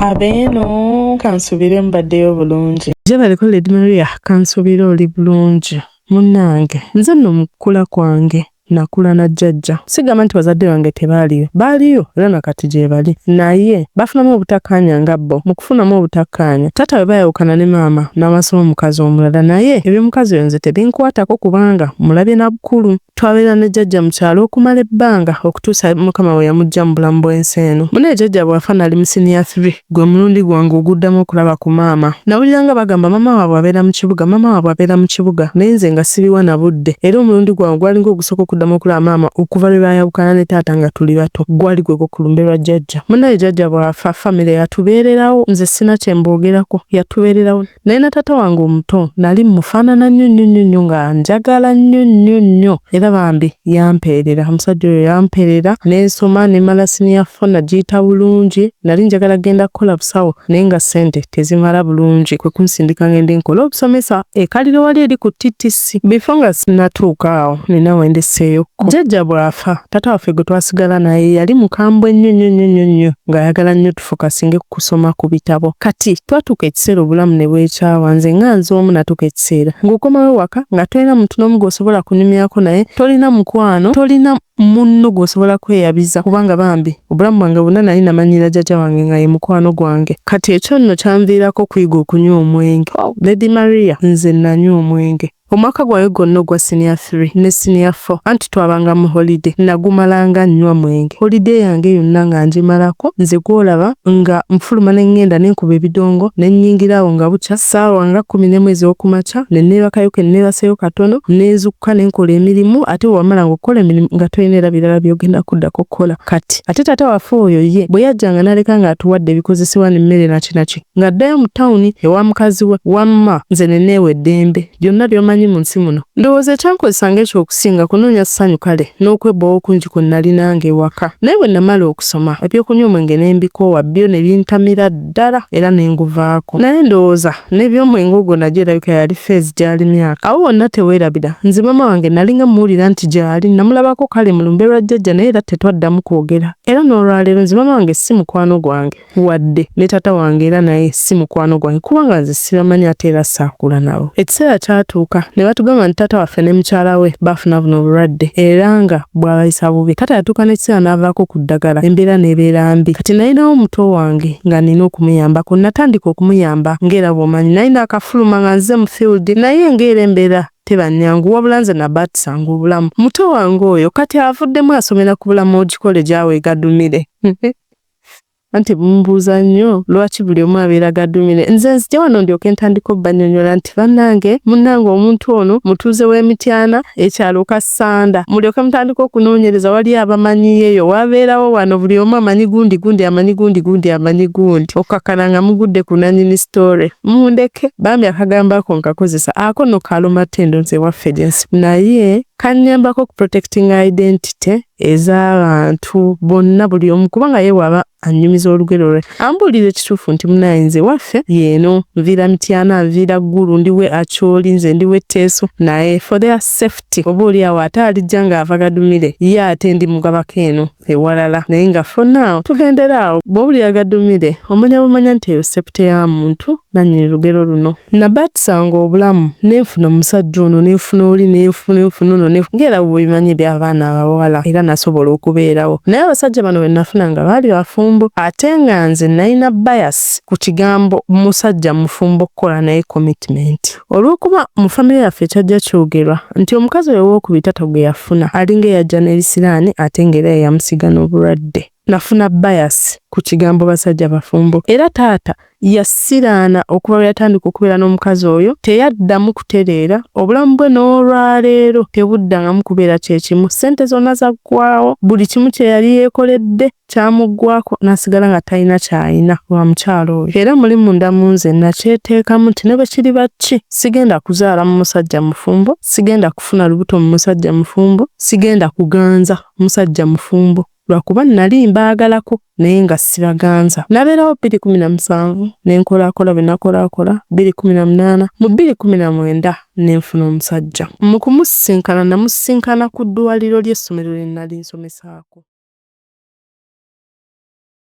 Abeeno kansubire mbaddeyo bulungi. Je baliko Lady Maria kansubire oli bulungi. Munnange nze nno mukula kwange nakula na jjajja. Sigamba nti bazadde bange tebaaliyo. Baaliyo era nakati gye bali. Naye bafunamu obutakkaanya nga bo. Mu kufunamu obutakkaanya taata we baayawukana ne maama n'amasoma omukazi omulala, naye eby'omukazi oyo nze tebinkwatako kubanga mulabye na bukulu. Twabeera ne jjajja mu kyalo okumala ebbanga okutuusa Mukama we yamuggya mu bulamu bw'ensi eno. Munaye jjajja bw'afa nali mu senior 3 gwe mulundi gwange oguddamu okulaba ku maama. Nawulira nga bagamba maama waabwe abeera mu kibuga, maama waabwe abeera mu kibuga, naye nze nga siriwa na budde. Era omulundi gwange gwalinga ogusooka okuddamu okulaba maama okuva lwe baayawukana ne taata nga tuli bato, gwali gwe gw'okulumberwa jjajja. Munaye jjajja bw'afa famire yatubeererawo, nze sina kye mboogerako, yatubeererawo. Naye na taata wange omuto nali mufaanana nnyo nga njagala nnyo. Era bambi yampeerera, omusajja oyo yampeerera, n'ensoma ne mala senior 4 nagiyita bulungi. Nali njagala genda kukola busawo naye nga ssente tezimala bulungi, kwe kunsindika ngende nkola obusomesa ekaliro wali eri ku TTC. Before nga sinatuuka awo nina wendeseeyoko. Jjajja bw'afa taata waffe gwe twasigala naye yali mukambwe nnyo ng'ayagala nnyo tufokasinge ku kusoma ku bitabo. Kati twatuuka ekiseera obulamu ne bwekyawa, nze nga nze omu natuuka ekiseera ng'okomawo waka nga tolina muntu n'omu gw'osobola kunyumyako naye, tolina mukwano, tolina munno gw'osobola kweyabiza, kubanga bambi obulamu bwange bwonna nali namanyira jjajja wange nga ye mukwano gwange. Kati ekyo nno kyanviirako okuyiga okunywa omwenge. Lady Maria nze nanywa omwenge. Omwaka gwayo gwonna ogwa senior 3 ne senior 4 anti twabanga mu holiday nagumalanga nnywa mwenge. Holiday yange yonna nga ngimalako, nze gw'olaba nga nfuluma ne ngenda nenkuba ebidongo ne nnyingirawo nga bukya ssaawa nga 11 ez'okumakya ne neebakayo ke neebaseyo katono neezukka ne nkola emirimu, ate wamala ng'okola emirimu nga tolina era birala by'ogenda kuddako kukola. Kati ate taata waffe oyo ye bwe yajjanga n'aleka ng'atuwadde ebikozesebwa n'emmere naki ng'addayo mu tawuni ewa mukazi we wamma, nze ne neewa eddembe byonna by'omanyi mu nsi muno. Ndowooza ekyankozesanga ekyokusinga kunoonya ssanyu kale n'okwebbawo okungi kwe nali nange ewaka. Naye bwe namala okusoma ebyokunywa omwenge ne mbikoowa byo ne bintamira ddala era ne nguvaako. Naye ndowooza n'eby'omwenge ogwo nagyo erabika yali feezi gy'ali myaka. Awo wonna teweerabira, nze maama wange nalinga muwulira nti gy'ali namulabako kale mu lumberwa jjajja naye era tetwaddamu kwogera. Era n'olwaleero nze maama wange si mukwano gwange wadde ne taata wange era naye si mukwano gwange kubanga nze sibamanyi ate era saakula nabo. Ekiseera kyatuuka ne batugamba nti taata waffe ne mukyala we bafuna buno obulwadde era nga bwabayisa bubi. Taata yatuuka n'ekiseera n'avaako ku ddagala, embeera n'ebeera mbi. Kati nalinawo muto wange nga nina okumuyambako, natandika okumuyamba ng'era bw'omanyi nalina akafuluma nga nze mu field naye ng'era embeera teba nnyangu wabula nze nabatisanga obulamu. Muto wange oyo kati avuddemu asomera ku bulamu ogikole gyawe gadumire. Anti bumbuuza nnyo lwaki buli omu abeera gadumire. Nze nzija wano ndyoke ntandika obbannyonnyola nti bannange munnange omuntu ono mutuuze w'Emityana ekyalo Kassanda, mulyoke mutandika okunoonyereza wali abamanyiyeeyo wabeerawo wano buli omu amanyi gundi amanyi gundi okkakkana nga mugudde ku nannyini story. Mundeke bambi akagambo ako nkakozesa ako nno kaluma ttendo nze waffe gyensi naye kannyambako ku protecting identity ez'abantu bonna buli omu kubanga ye waba annyumiza olugero lwe ambuulira ekituufu nti munaye nze waffe yeeno nviira Mityana nviira Ggulu ndiwe Acholi nze ndiwe Teeso naye for their safety oba oli awo ate alijja ng'ava gadumire ye ate ndi mugabako eno ewalala naye nga for now tugendera awo bw'obulira gadumire omanya nti eyo safety ya muntu nannyini lugero luno. Nabatisanga obulamu neefuna omusajja ono neefuna oli neefuna ono ng'era bwebimanyi by'abaana abawala era nasobola okubeerawo. Naye abasajja bano be nafuna nga baali bafumbo ate nga nze nalina bias ku kigambo musajja mufumbo okukola naye commitment. Olw'okuba mu famire yaffe ekyajja kyogerwa nti omukazi oyo w'okubiri taata gwe yafuna alinga eyajja n'erisiraani ate ng'era yamusiga n'obulwadde. Nafuna bias ku kigambo basajja bafumbo era taata yassiraana okuba yatandika okubeera n'omukazi oyo teyaddamu kutereera obulamu bwe n'olwaleero tebuddangamu kubeera kyekimu. Ssente zonna zaggwawo, buli kimu kye yali yeekoledde kyamuggwako n'asigala nga talina kyayina wa mukyalo oyo. Era muli munda mu nze nakyeteekamu nti ne bwe kiri baki sigenda kuzaala mu musajja mufumbo, sigenda kufuna lubuto mu musajja mufumbo, sigenda kuganza musajja mufumbo lwakuba nali mbaagalako naye nga sibaganza. Nabeerawo 2017 nenkolaakola bye nakolaakola 2018 mu 2019 nenfuna omusajja. Mu kumusisinkana namusisinkana ku ddwaliro ly'essomero lye nali nsomesaako.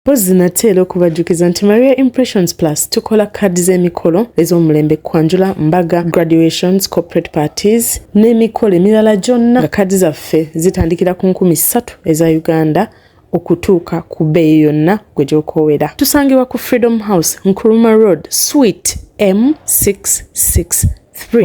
Pozi natera okubajjukiza nti Maria Impressions Plus tukola kadi z'emikolo ez'omulembe kwanjula, mbaga, graduations, corporate parties n'emikolo emirala gyonna nga kadi zaffe zitandikira ku 3,000 eza Uganda okutuuka ku bbeeyi yonna gwe gy'okoowera. Tusangibwa ku Freedom House, Nkuruma Road, Suite M663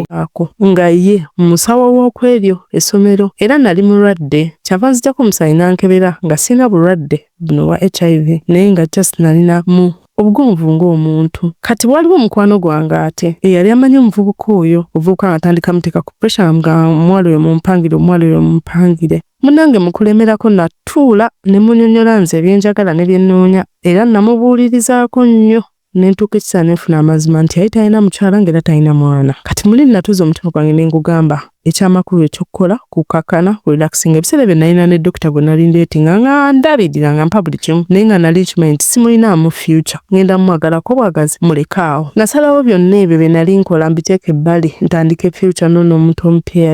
ako nga ye musawo w'okweryo essomero era nali mulwadde kyava nzijako musayi nankebera nga sina bulwadde buno wa HIV naye nga just nalina mu obugonvu ng'omuntu. Kati waliwo mukwano gwange ate eyali amanyi omuvubuka oyo ovubuka nga atandika muteeka ku pressure nga omuwala oyo mumpangire munange mukulemerako natuula ne munyonyola nze ebyenjagala ne byennoonya era namubuulirizaako nnyo nentuuka ekisa nefuna amazima nti yali talina mukyala ng'era talina mwana. Kati muli natuuza omutima gwange ne ngugamba ekyamakulu ekyokukola kukakana relaxing. Ebiseera ebyo nalina ne dokita gwe nali ndeetinga nga ndabirira nga mpa buli kimu naye nga nali kimanyi nti simulinaamu future ngenda mwagalako bwagazi mulekaawo. Nasalawo byonna ebyo bye nali nkola mbiteeka ebbali ntandike future n'ono omuntu omupya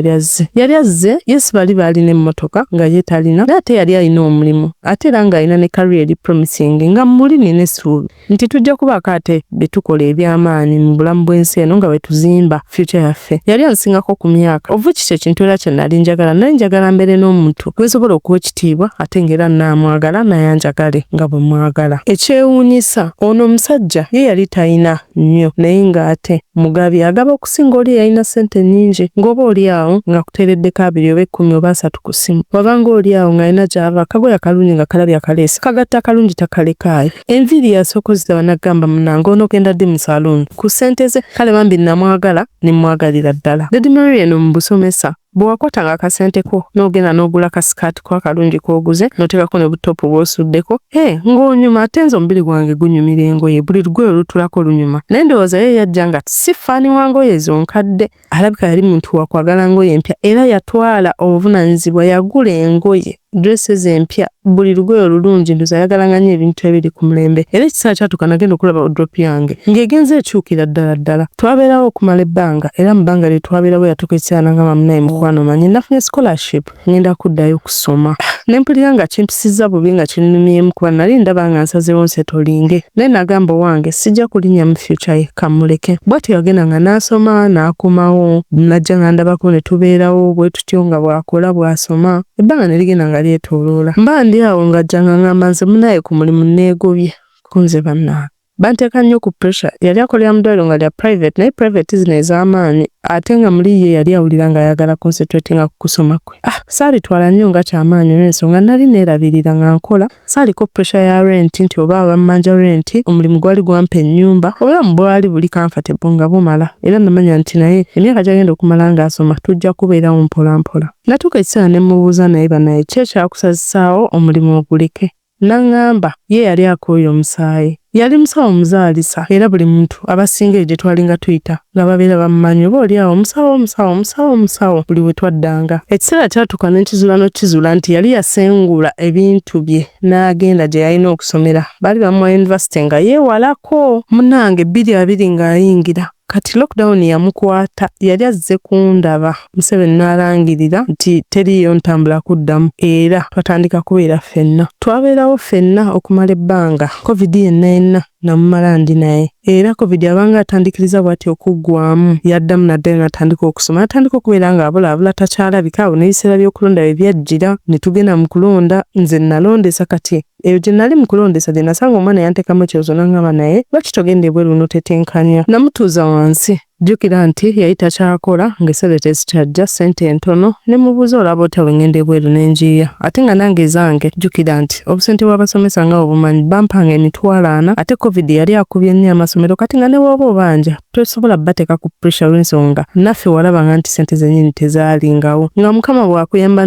yali azze yes bali baalina emmotoka nga ye talina naye ate yali alina omulimu ate era ng'alina ne career eri promising nga muli nina essuubi nti tujja kubaako ate bye tukola eby'amaanyi mu bulamu bw'ensi eno nga bwe tuzimba future yaffe. Yali ansingako ku myaka ovu kiki ekintu era kye nali njagala naye njagala mbeere n'omuntu gwesobola okuwa ekitiibwa ate ng'era naamwagala naye anjagale nga bwe mwagala. Ekyewuunyisa ono omusajja ye yali talina nnyo naye ng'ate mugabi agaba okusinga oli yalina ssente nnyingi ng'oba oli awo nga kuteereddeko 2 oba 10 oba 3 ku ssimu wabanga oli awo ng'alina gy'ava akagoye akalungi nga kalabye akaleese kagatta akalungi takalekaayo. Enviiri yasookozesa banagamba munange ono genda ddi mu saloon ku ssente ze kale bambi namwagala ne mwagalira ddala. Lady Mary eno mu busomesa bw'wakwatanga akasente ko n'ogenda n'ogula kasikaati ko akalungi k'oguze n'oteekako ne butopu bw'osuddeko ng'onyuma ate nze omubiri gwange gunyumira engoye buli lugoye olutulako lunyuma naye ndowooza ye yajja nga si faani wa ngoye ezo nkadde alabika yali muntu wakwagala ngoye empya era yatwala obuvunaanyizibwa yagula engoye dresses empya buli lugoye olulungi ndoza yagalanga nnyo ebintu ebiri ku mulembe era ekiseera kyatuuka nagenda okulaba wardrobe yange ng'egenze ekyukira ddala twabeerawo okumala ebbanga era mu bbanga lye twabeerawo yatuuka ekiseera nagamba munaye mukwano manyi nafunye scholarship ngenda kuddayo kusoma nempulira nga kimpisizza bubi nga kinnumyemu kuba nali ndaba nga nsazeewo nsetolinge naye nagamba wange sijja kulinnya mu future ye kamuleke bw'atyo yagenda nga n'asoma n'akomawo najja nga ndabako ne tubeerawo bwe tutyo nga bw'akola bw'asoma ebbanga ne ligenda nga lyetooloola mba ndi awo ng'ajja nga ngamba nze munaye ku mulimu neegobye kunze bannange banteeka nnyo ku pressure yali akolera mu ddwaliro nga lya private naye private zino ez'amaanyi ate nga muri ye yali awulira nga ayagala concentratinga ku kusoma kwe. Saalitwala nnyo nga kyamaanyi olw'ensonga nali neerabirira nga nkola saaliko pressure ya rent nti oba bammanja rent omulimu gwali gwampa ennyumba obulamu bwali buli comfortable nga bumala era namanya nti naye emyaka gy'agenda okumala ng'asoma tujja kubeerawo mpolampola. Natuuka ekiseera ne mubuuza naye banaye ki ekyakusazisaawo omulimu oguleke n'aŋŋamba ye yali akooye omusaayi yali musawo muzaalisa era buli muntu abasinga egye twalinga tuyita nga babeera bamumanyi oba oli awo musawo buli we twaddanga. Ekiseera kyatuuka n'ekizuula nti yali yasengula ebintu bye n'agenda gye yalina okusomera baali bamuwa yunivasite nga yeewalako munange 2 ng'ayingira kati lockdown yamukwata yali azze kundaba Museveni n'alangirira nti teriyo ntambula kuddamu era twatandika kubeera ffenna twabeerawo ffenna okumala ebbanga covid yenna namumala ndi naye era covid abanga atandikiriza bw'ati okuggwamu yaddamu naddala n'atandika okusoma atandika okubeera nga abulaabula takyalabika awo n'ebiseera by'okulonda bye byajjira ne tugenda mu kulonda nze nalondesa kati eyo gye nali mu kulondesa gye nasanga omwana yanteekamu ekyozo n'aŋŋamba naye lwaki togenda ebweru n'otetenkanya namutuuza wansi jjukira nti yali takyakola ng'eseera tezikyajja ssente entono ne mubuuza olaba otya bwe ngenda ebweru n'enjiya ate nga nange zange jjukira nti obusente bw'abasomesa nga obumanyi bampanga emitwalo 4 ate covid yali akubye nnyo amasomero kati nga ne bw'oba obanja tosobola bateeka ku pressure lw'ensonga naffe walabanga nti ssente zennyini tezaalingawo nga mukama bw'akuyamba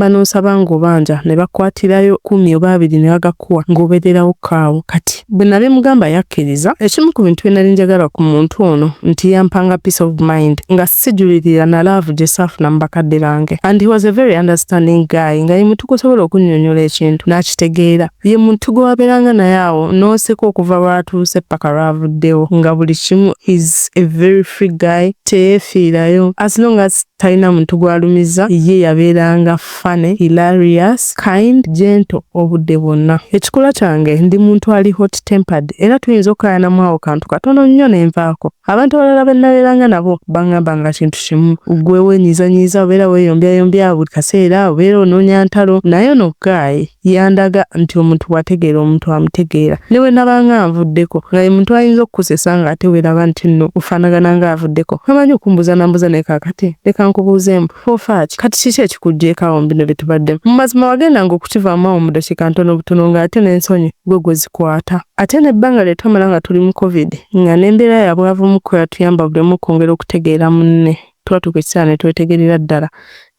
n'osaba ng'obanja ne bakwatirayo 10 oba 2 ne bagakuwa ng'obeererawo kaawo kati bwe nabe mugamba yakkiriza ekimu ku bintu bye nali njagala ku muntu ono nti yampanga peace of mind nga sijulirira na love gye saafuna mu bakadde bange and he was a very understanding guy nga ye muntu gosobola okunnyonnyola ekintu n'akitegeera ye muntu gwe wabeeranga naye awo n'oseka okuva lwatuuse paka lwavuddewo nga buli kimu is a very free guy teyefiirayo. As long as talina muntu gwalumiza, ye yabeeranga funny, hilarious, kind, gentle obudde bwonna. Ekikula kyange ndi muntu ali hot tempered era tuyinza okukayanamu awo kantu katono nnyo nenvaako. Abantu abalala be nabeeranga nabo bangamba nga kintu kimu. Gwe weenyiizanyiiza obeera weeyombyayombya buli kaseera, obeera onoonya ntalo. Naye ono Guy yandaga nti omuntu bw'ategeera omuntu amutegeera. Ne bwe nabanga nvuddeko nga ye muntu ayinza okukusesa ng'ate weeraba nti nno ofaanagana ng'avuddeko. Amanyi okumbuuza nambuuza naye kaakati leka nkubuuzeemu ofa ki? Kati kiki ekikuggyeeko awo mu bino bye tubaddemu? Mu mazima wagendanga okukivaamu awo mu ddakiika ntono butono ng'ate n'ensonyi gwe zikwata. Ate n'ebbanga lye twamala nga tuli mu COVID nga n'embeera ya bwavu mu yatuyamba buli omu okwongera okutegeera munne. Twatuuka ekiseera ne twetegerera ddala.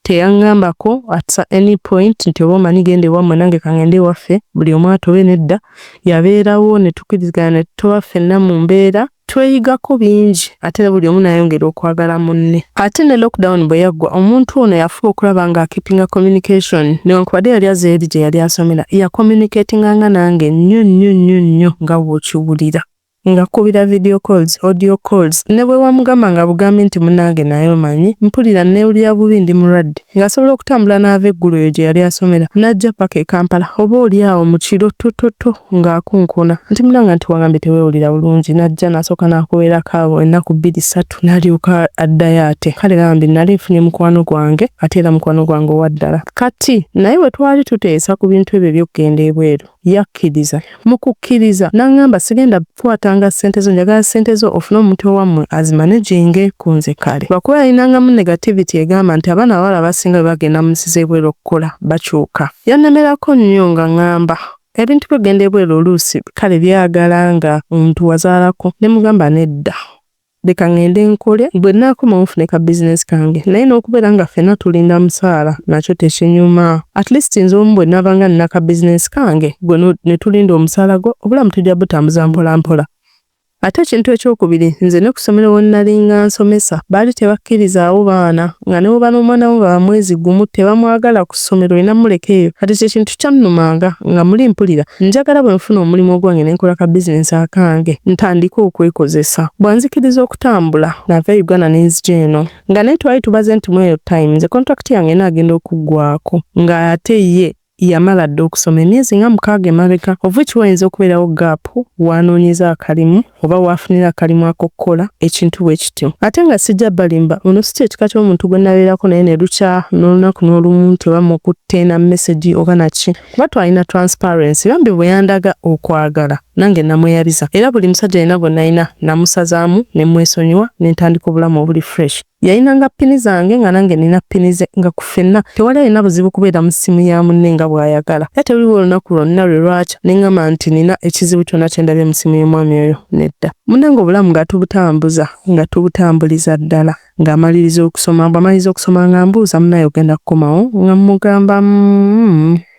Teyaŋŋambako at any point nti oba omanyi genda ewammwe nange kangende ewaffe, buli omu atobe nedda. Yabeerawo ne tukkiriziganya ne tutoba ffenna mu mbeera. Tweyigako bingi ate buli omu nayongera okwagala munne. Ate ne lockdown bwe yaggwa omuntu ono yafuba okulaba nga keepinga communication newankubadde yali azze eri gye yali asomera communicatinganga nange nnyo nga bw'okiwulira. Nga kubira video calls, audio calls. Ne bwe wamugamba nga bugambi nti munnange naye omanyi mpulira neewulira bubi ndi mulwadde. Ng'asobola okutambula n'ava eggulu eyo gye yali asomera. N'ajja paka e Kampala oba oli awo mu kiro tototo ng'akunkuna. Nti munnange nti wagambye teweewulira bulungi. N'ajja n'asooka n'akuweerako awo ennaku 2-3 n'alyoka addayo ate. Kale gambi nali nfunye mukwano gwange ate era mukwano gwange owa ddala. Kati naye bwe twali tuteesa ku bintu ebyo eby'okugenda ebweru yakkiriza. Mu kukkiriza n'aŋŋamba sigenda kukwatanga ssente zo, njagala ssente zo ofune omuntu owammwe azimanaginge ku nze kale. Lwakuba yalinangamu negativity egamba nti abaana abawala abasinga bwe bagenda mu nsi z'ebweru okukola bakyuka. Yannemerako nnyo nga ŋŋamba ebintu by'okugenda ebweru oluusi kale byagala nga omuntu wazaalako. Ne mugamba nedda. Leka ngende nkole bwe nnaakoma nfune ka business kange. Naye n'okubeera nga ffenna tulinda musaala nakyo tekinyuma. At least nze omu bwe nnaabanga nina ka business kange gwe ne tulinda omusaala gwo obulamu tujja butambuza mpola mpola. Ate ekintu ekyokubiri nze ne ku ssomero we nnalinga nsomesa baali tebakkirizaawo baana nga ne bw'oba n'omwana wo nga mwezi gumu tebamwagala ku ssomero olina muleka eyo. Kati kye kintu kyannumanga nga muli mpulira njagala bwe nfuna omulimu ogwange ne nkola ka bizinesi akange ntandika okwekozesa. Bwanzikiriza okutambula nava Uganda ne nzija eno nga naye twali tubaze nti mweyo time nze contract yange enaagenda okuggwako nga ate ye yamala dda okusoma emyezi nga 6 emabega of which wayinza okubeerawo gaapu wanoonyeza akalimu oba wafunira akalimu ak'okukola ekintu bwe kityo. Ate nga sijja balimba ono si ekika ky'omuntu gwe nabeerako naye ne lukya n'olunaku n'olumu nti oba mukutte message oba naki kuba twalina transparency. Bambi bwe yandaga okwagala nange namweyabiza era buli musajja yena gwe nalina namusazaamu ne mwesonyiwa ne ntandika obulamu obuli fresh. Yayinanga pini zange nga nange nina pini ze nga ku ffenna tewali alina buzibu kubeera mu ssimu ya munne nga bw'ayagala. Era teruliwo olunaku lwonna lwe lwakya ne ŋŋamba nti nina ekizibu kyonna kye ndabye mu ssimu y'omwami oyo nedda. Munnange obulamu nga tubutambuza nga tubutambuliza ddala ng'amaliriza okusoma. Bw'amaliriza okusoma nga mbuuza munnaye ogenda kukomawo nga mugamba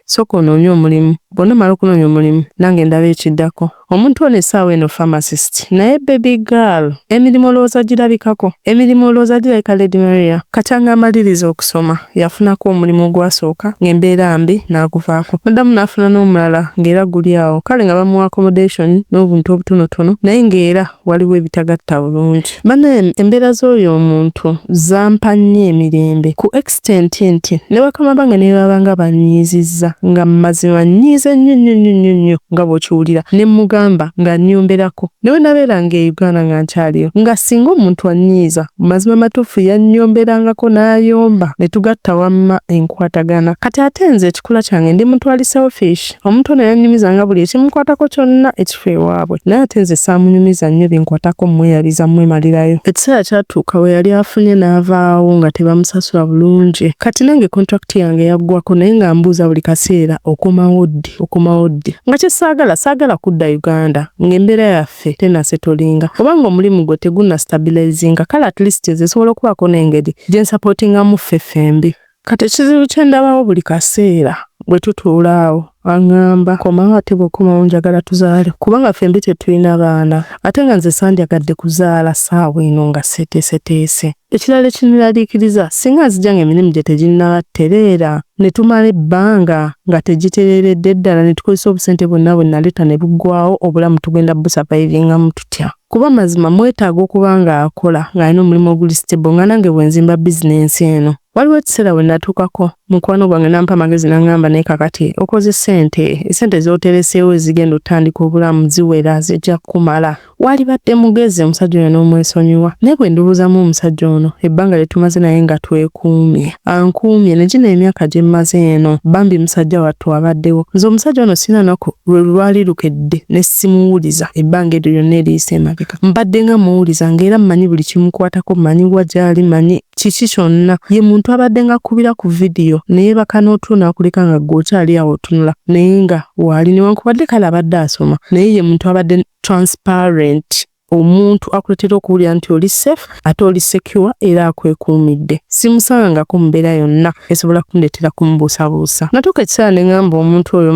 sooka onoonye omulimu. Bw'onna mala okunoonya omulimu nange ndaba ekiddako. Omuntu ono essaawa eno pharmacist naye baby girl emirimu olowooza girabikako. Emirimu olowooza girabika Lady Maria. Kati amaliriza okusoma yafunako omulimu ogwasooka ng'embeera mbi n'aguvaako. Muddamu n'afuna n'omulala ng'era guli awo. Kale nga bamuwa accommodation n'obuntu obutonotono naye ng'era waliwo ebitagatta bulungi. Bane embeera z'oyo omuntu zampa nnyo emirembe ku extent nti ne bakama bange ne babanga banyiizizza nga mu mazima nnyiize nnyo nga bw'okiwulira ne mugamba nga nnyomberako. Newe nabeeranga e Uganda nga nkyaliyo nga singa omuntu annyiiza mu mazima matuufu yannyomberangako n'ayomba ne tugatta wamma enkwatagana. Kati ate nze ekikula kyange ndi muntu ali selfish. Omuntu ono yannyumizanga buli ekimukwatako kyonna ekifo ewaabwe naye ate nze saamunyumiza nnyo binkwatako mmweyaliza mwemalirayo. Ekiseera kyatuuka we yali afunye n'avaawo nga tebamusasula bulungi. Kati nange contract yange yaggwako naye nga mbuuza buli kaseera okomawo ddi nga kye saagala kudda Uganda ng'embeera yaffe tenasetolinga obanga omulimu gwe teguna stabilizinga kale at least ezisobola okubaako n'engeri gye nsupportingamu ffembi. Kati ekizibu kye ndabawo buli kaseera bwe tutuula awo aŋŋamba komawo ate bw'okomawo njagala tuzaale kubanga ffembi tetulina baana ate nga nze sandyagadde kuzaala ssaawa eno nga seeteeseteese. Ekirala ekiniraliikiriza singa nzija ng'emirimu gye teginnaba ttereera ne tumala ebbanga nga tegitereeredde ddala ne tukozesa obusente bwonna bwe naleeta ne buggwawo obulamu tugenda busavayivingamu tutya. kuba mazima mwetaaga okuba nga akola ng'alina omulimu oguli stable nga nange bwe nzimba bizinensi eno. Waliwo ekiseera we natuukako mukwano gwange n'ampa amagezi n'aŋŋamba naye kakati okoze sente z'otereseewo ezigenda otandika obulamu ziwera zijja kumala. Walibadde mugezi omusajja oyo n'omwesonyiwa naye bwe ndowoozamu omusajja ono ebbanga lye tumaze naye nga twekuumye ankuumye ne gino emyaka gye mmaze eno bambi musajja wattu abaddewo nze omusajja ono sina nako lwali lukedde ne simuwuliza ebbanga eryo lyonna eriyise emabega mbadde nga muwuliza ng'era mmanyi buli kimukwatako mmanyi wa gy'ali manyi kiki kyonna ye muntu abadde nga akubira ku vidiyo naye baka n'otuuna akuleka nga ggwe okyali awo otunula naye nga waali newankubadde kale abadde asoma naye ye muntu abadde transparent omuntu akuletera okuwulira nti oli safe ate oli secure era akwekuumidde simusangangako mu mbeera yonna esobola kundeetera kumubuusabuusa natuuka ekiseera ne ŋŋamba omuntu oyo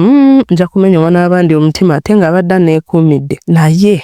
nja kumenya omwana w'abandi omutima ate ng'abadde aneekuumidde naye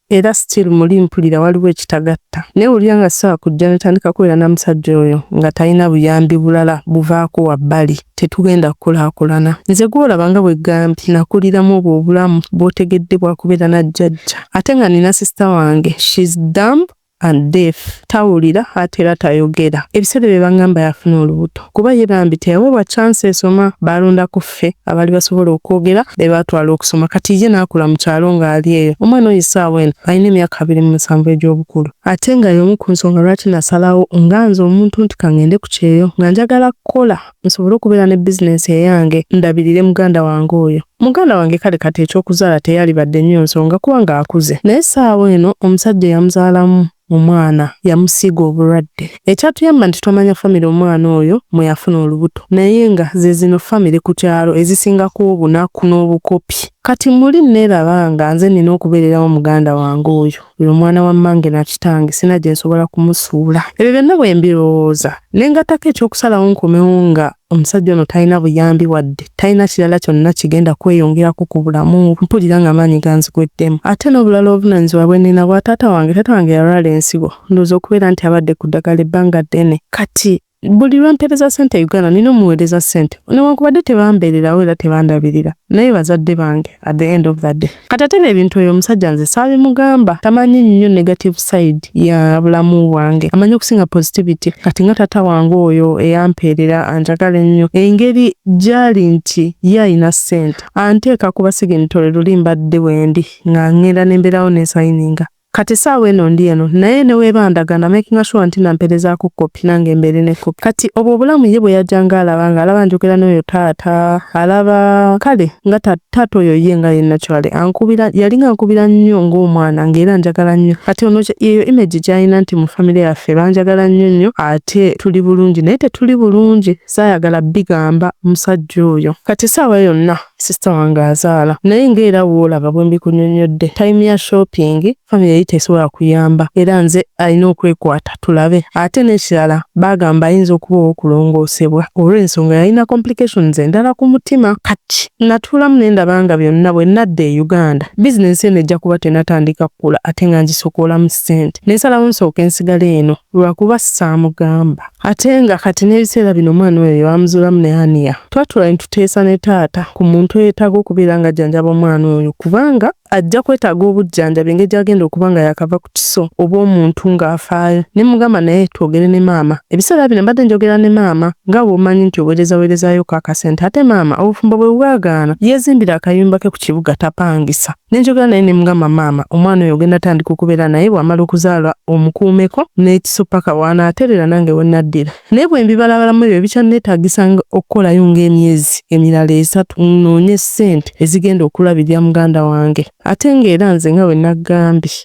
era still muli mpulira waliwo ekitagatta naye wulira nga ssaawa kujja netandika kubeera na musajja oyo nga talina buyambi bulala buvaako wabbali tetugenda kukulaakulana nze gw'olaba nga bwe gambye nakuliramu obwo obulamu bw'otegedde bwakubeera na jjajja ate nga nina sisita wange she's dumb and deaf tawulira ate era tayogera ebiseera bye baŋŋamba yafuna olubuto kuba ye bambi teyaweebwa chance esoma balonda ku ffe abali basobola okwogera be baatwala okusoma kati ye n'akula mu kyalo ng'ali eyo omwana oyo essaawa eno alina emyaka 27 egy'obukulu ate nga y'omu ku nsonga lwaki nasalawo nga nze omuntu nti kangende ku kyeyo nga njagala kukola nsobole okubeera ne bizinensi eyange ndabirire muganda wange oyo muganda wange kale kati ekyokuzaala teyalibadde nnyo nsonga kuba nga akuze naye essaawa eno omusajja yamuzaalamu omwana yamusiiga obulwadde ekyatuyamba nti twamanya famire omwana oyo mwe yafuna olubuto naye nga ze zino famire ku kyalo ezisingako obunaku n'obukopi kati muli neeraba nga nze nina okubeererawo muganda wange oyo oyo omwana wa mmange na kitange sina gye nsobola kumusuula ebyo byonna bwe mbirowooza ne ngattako ekyokusalawo nkomewo nga omusajja ono talina buyambi wadde talina kirala kyonna kigenda kweyongerako ku bulamu mpulira nga maanyi ganzigweddemu ate n'obulala obuvunaanyizibwa bwe nina bwa taata wange yalwala ensigo ndowooza okubeera nti abadde ku ddagala ebbanga ddene kati buli lwampeereza ssente Uganda nina omuweereza ssente newankubadde tebambeererawo era tebandabirira naye bazadde bange at the end of the day kati ate n'ebintu ebyo omusajja nze saabimugamba tamanyi nnyo negative side ya bulamu bwange amanyi okusinga positivity kati nga taata wange oyo eyampeerera anjagala ennyo engeri gy'ali nti ye alina ssente anteeka ku basiga emitole luli mbadde wendi nga ngenda nembeerawo nesayininga kati saawa eno ndi eno naye ne weeba ndagana making sure nti nampeerezaako kopi nange mbeere ne kopi kati obwo obulamu ye bwe yajjanga alaba njogera n'oyo taata alaba kale nga taata oyo ye nga yenna kyale ankubira yalinga ankubira nnyo ng'omwana ng'era njagala nnyo kati ono eyo image gy'alina nti mu famire yaffe banjagala nnyo ate tuli bulungi naye tetuli bulungi saayagala bigamba musajja oyo kati saawa yonna sisita wange azaala naye ng'era woolaba bwe mbikunnyonnyodde time ya shopping famire tesobola kuyamba era nze alina okwekwata tulabe ate n'ekirala bagamba ayinza okuba okulongoosebwa olw'ensonga yalina complications endala ku mutima kati natuulamu nendaba nga byonna bwe nadda e Uganda bizinensi eno ejja kuba tenatandika kukula ate nga ngisokoolamu ssente nensalawo nsooka ensigala eno lwakuba saamugamba ate nga kati n'ebiseera bino omwana oyo bamuzuulamu ne aniya twatula ne tuteesa ne taata ku muntu eyeetaaga okubeera nga ajjanjaba omwana oyo kubanga ajja kwetaaga obujjanjabi engeri gy'agenda okuba nga yakava ku kiso oba omuntu ng'afaayo ne mugamba naye twogere ne maama ebiseera bino mbadde njogera ne maama nga bw'omanyi nti oweerezaayo akasente ate maama obufumbo bwe bwagaana yeezimbira akayumba ke ku kibuga tapangisa ne njogera naye ne mugamba maama omwana oyo ogenda tandika okubeera naye bw'amala okuzaala omukuumeko n'ekiso paka w'anaaterera nange we naddira naye bwe mbibalabalamu ebyo bikyanneetaagisa okukolayo ng'emyezi emirala 3 nnoonye ssente ezigenda okulabirira muganda wange ate ng'era nze nga we naggambye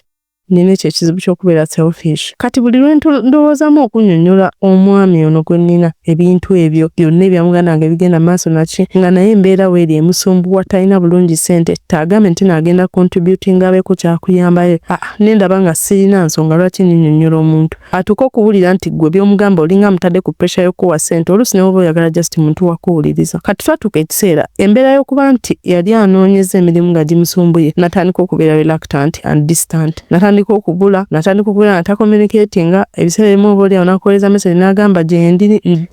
nina ekyo ekizibu ky'okubeera selfish kati buli lwe ndowoozamu okunnyonnyola omwami ono gwe nnina ebintu ebyo byonna ebya muganda wange bigenda maaso naki nga naye embeera weeri emusumbuwa talina bulungi ssente taagambe nti naagenda contributing abeeko kyakuyambayo nendaba nga sirina nsonga lwaki nnyonnyola omuntu atuuka okuwulira nti gwe by'omugamba olinga mutadde ku pressure y'okuwa ssente oluusi ne woba oyagala just muntu wakuwuliriza kati twatuuka ekiseera embeera y'okuba nti yali anoonyeza emirimu nga gimusumbuye natandika okubeera reluctant and distant n'atandika okubula n'atakommunicatinga ebiseera ebimu oba oli anakuweereza message n'agamba gye ndi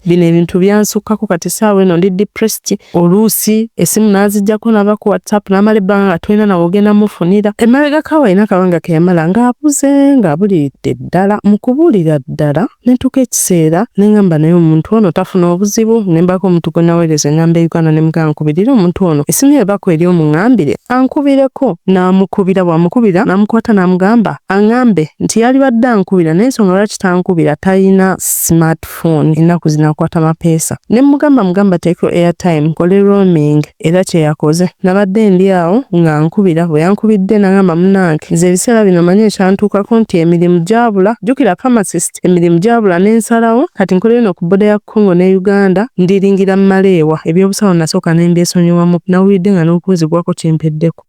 bino ebintu byansukkako kati saawa eno ndi depressed oluusi essimu n'aziggyako n'aba ku WhatsApp n'amala ebbanga nga tolina nawe ogenda mufunira emabega kawa alina akabanga ke yamala ng'abuze ng'abuliridde ddala mu kubuulira ddala ne ntuuka ekiseera ne ngamba naye omuntu ono tafuna obuzibu ne mbaako omuntu gwe naweereza engamba e Uganda ne mugamba nkubirira omuntu ono essimu yebako eri omuŋŋambire ankubireko n'amukubira bw'amukubira n'amukwata n'amugamba aŋŋambe nti yalibadde ankubira naye ensonga lwaki tankubira talina smartphone ennaku zino akwata mapeesa ne mugamba teeko airtime kole roaming era kye yakoze nabadde ndi awo nga nkubira bwe yankubidde n'agamba munnange nze ebiseera bino manyi ekyantuukako nti emirimu gyabula jjukira pharmacist emirimu gyabula n'ensalawo kati nkolera eno ku bboda ya Congo ne Uganda ndiringira mmaleewa ebyobusawo nasooka ne mbyesonyiwamu nawulidde nga n'okuwuzibwako kyempeddeko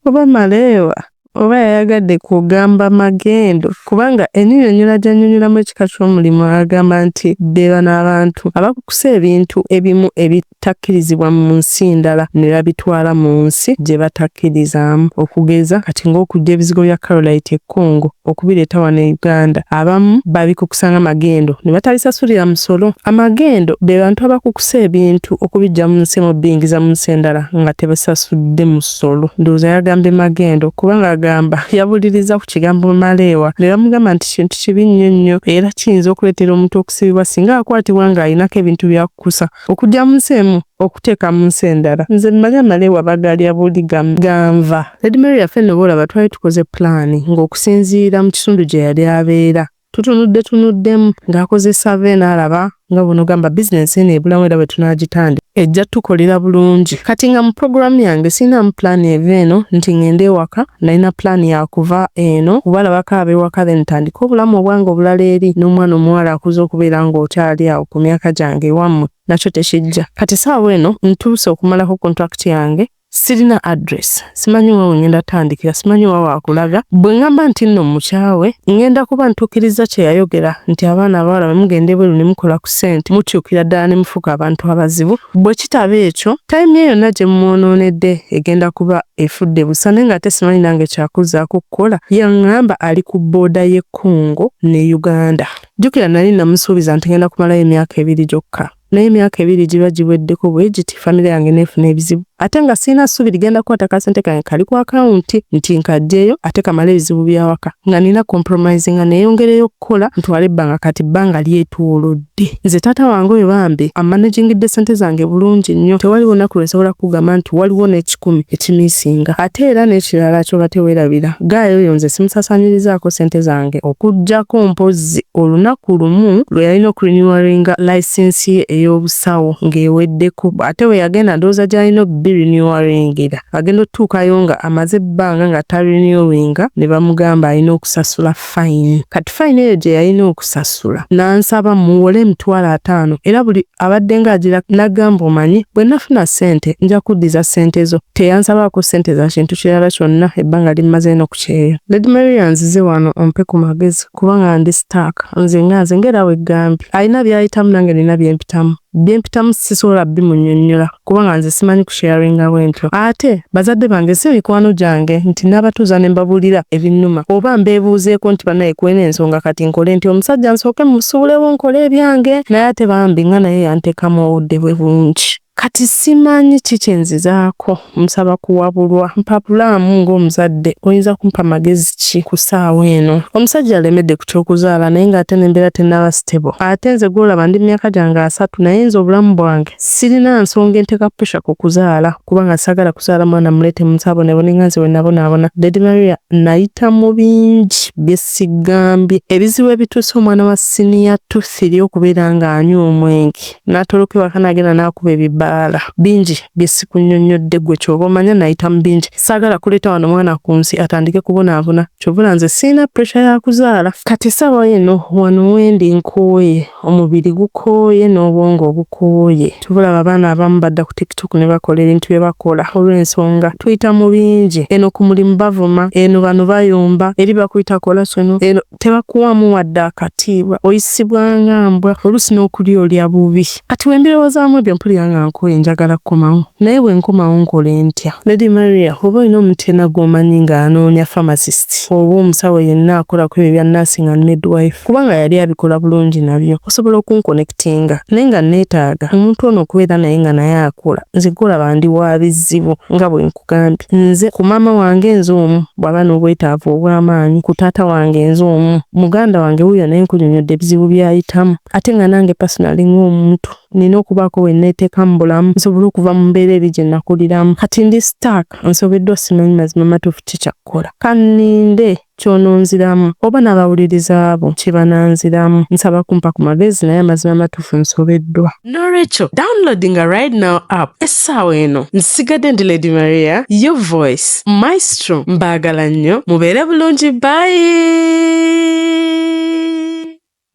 oba maleewa oba yayagadde kugamba magendo kubanga ennyonyola gy'annyonnyolamu ekika ky'omulimu agamba nti beeba n'abantu abakukusa ebintu ebimu ebitakkirizibwa mu nsi ndala ne babitwala mu nsi gye batakkirizaamu okugeza kati ng'okujja ebizigo bya Carolite e Congo okubireeta wano e Uganda abamu babikukusanga magendo ne batalisasulira musolo amagendo be bantu abakukusa ebintu okubijja mu nsi mu bingiza mu nsi endala nga tebasasudde musolo ndowooza yagambye magendo kubanga agamba yabuliriza ku kigambo maleewa ne bamugamba nti kintu kibi nnyo era kiyinza okuleetera omuntu okusibibwa singa akwatibwa ng'alinako ebintu byakukusa okujja mu nsi emu okuteeka mu nsi endala nze mmanyi amaleewa bagalya buli ganva Lady Mary yaffe nno boolaba twali tukoze pulaani ng'okusinziira mu kitundu gye yali abeera tunuddemu ng'akoze survey n'alaba nga buno gamba bizinensi eno ebulamu era bwe tunaagitandika ejja tukolera bulungi kati nga mu programu yange sirinamu pulaani eva eno nti ngende ewaka nalina pulaani yakuva eno kubalabako ab'ewaka then ntandika obulamu obwange obulala eri n'omwana omuwala akuza okubeera ng'okyali awo ku myaka gyange ewammwe nakyo tekijja kati saawa eno ntuuse okumalako contract yange sirina address simanyi wa ngenda tandikira simanyi wa wakulaga bwe ngamba nti nno mukyawe ngenda kuba ntuukiriza kye yayogera nti abaana abawala bwe mugende bweru ne mukola ku ssente mukyukira ddala ne mufuuka abantu abazibu bwe kitaba ekyo time eyo yonna gye mwonoonedde egenda kuba efudde busa naye ng'ate simanyi nange kyakuzaako okukola yaŋŋamba ali ku booda y'e Congo ne Uganda jjukira nali namusuubiza nti ngenda kumalayo emyaka 2 gyokka naye emyaka 2 giba giweddeko bwe giti famire yange neefuna ebizibu ate nga sirina ssuubi ligenda kukwata kasente kange kali ku akawunti nti nkaddeyo ate kamala ebizibu byawaka nga nina compromise nga neeyongereyo okukola ntwala ebbanga kati bbanga lyetwolodde nze taata wange oyo bambi amanagingidde sente zange bulungi nnyo tewali lunaku lwesobola kugamba nti waliwo n'ekikumi ekimiisinga ate era n'ekirala kyoba teweerabira gaayo oyo nze simusasanyirizaako sente zange okuggyako mpozzi olunaku lumu lwe yalina okurenewinga license ye ey'obusawo ng'eweddeko ate we yagenda ndowooza gy'alina renewingira agenda otuukayo nga amaze ebbanga nga tarenewinga ne bamugamba alina okusasula fine kati fine eyo gye yalina okusasula n'ansaba muwole $50 era buli abadde ng'agira n'agamba omanyi bwe nafuna ssente nja kuddiza ssente zo teyansabaako ssente za kintu kirala kyonna ebbanga limaze n'okukyeya Lady Mary yanzize wano ompe ku magezi kubanga ndi stuck nze ng'era weggambye alina by'ayitamu nange nina byempitamu sisobola bimunnyonnyola kubanga nze simanyi kusharinga bwentyo ate bazadde bange si mikwano gyange nti n'abatuuza ne mbabuulira ebinnuma oba mbeebuuzeeko nti banaye kwena ensonga kati nkole nti omusajja nsooke musuulewo nkole ebyange naye ate bambi nga naye yanteekamu obudde bwe bungi kati simanyi kikyenzizaako nsaba kuwabulwa mpapulaamu ng'omuzadde oyinza kumpa magezi ki ku ssaawa eno omusajja alemedde ku ky'okuzaala naye ng'ate n'embeera tennaba stable ate nze gw'olaba ndi myaka gyange 3 naye nze obulamu bwange sirina nsonga enteeka pressure ku kuzaala kubanga saagala kuzaala mwana muleete munsaabonebone nga nze we nabonaabona Lady Maria nayita mu bingi bye sigambye ebizibu ebituuse omwana wa siniya 2-3 okubeera ng'anywa omwenge n'atoloka ewaka n'agenda n'akuba ebibbaala bingi bye sikunnyonnyodde gwe ky'oba omanya nayita mu bingi saagala kuleeta wano mwana ku nsi atandike kubonaabona ky'obula nze sirina pressure ya kuzaala kati ssaawa eno wano wendi nkooye omubiri gukooye n'obwongo obukooye tubulaba abaana abamu badda ku TikTok ne bakola ebintu bye bakola olw'ensonga tuyita mu bingi eno ku mulimu bavuma eno bano bayomba eri bakuyita kola kino eno tebakuwamu wadde akatiibwa oyisibwa nga mbwa oluusi n'okulya olya bubi kati wembirowozaamu ebyo mpulira nga nkoye njagala kukomawo naye bwe nkomawo nkole ntya. Lady Maria oba olina omutenda gw'omanyi ng'anoonya pharmacist oba omusawo yenna akola ku ebyo bya nursing and midwife kubanga yali abikola bulungi nabyo osobola okunkonekitinga naye nga neetaaga omuntu ono okubeera naye nga naye akola nze golaba ndi wa bizibu nga bwe nkugambye nze ku maama wange nze omu bw'aba n'obwetaavu obw'amaanyi ku taata wange nze omu muganda wange wuuyo naye nkunyonyodde ebizibu by'ayitamu ate nga nange personally ng'omuntu nina okubaako we neeteeka mu bulamu nsobole okuva mu mbeera eri gye nakuliramu kati ndi staaka nsobeddwa simanyi mazima matuufu kikyakukola kanninde kyononziramu oba n'abawuliriza abo kye bananziramu nsaba kumpa ku magezi naye amazima matuufu nsobeddwa. N'olwekyo downloadinga right now app essaawa eno nsigadde ndi Lady Maria your voice maestro mbaagala nnyo mubeere bulungi bye.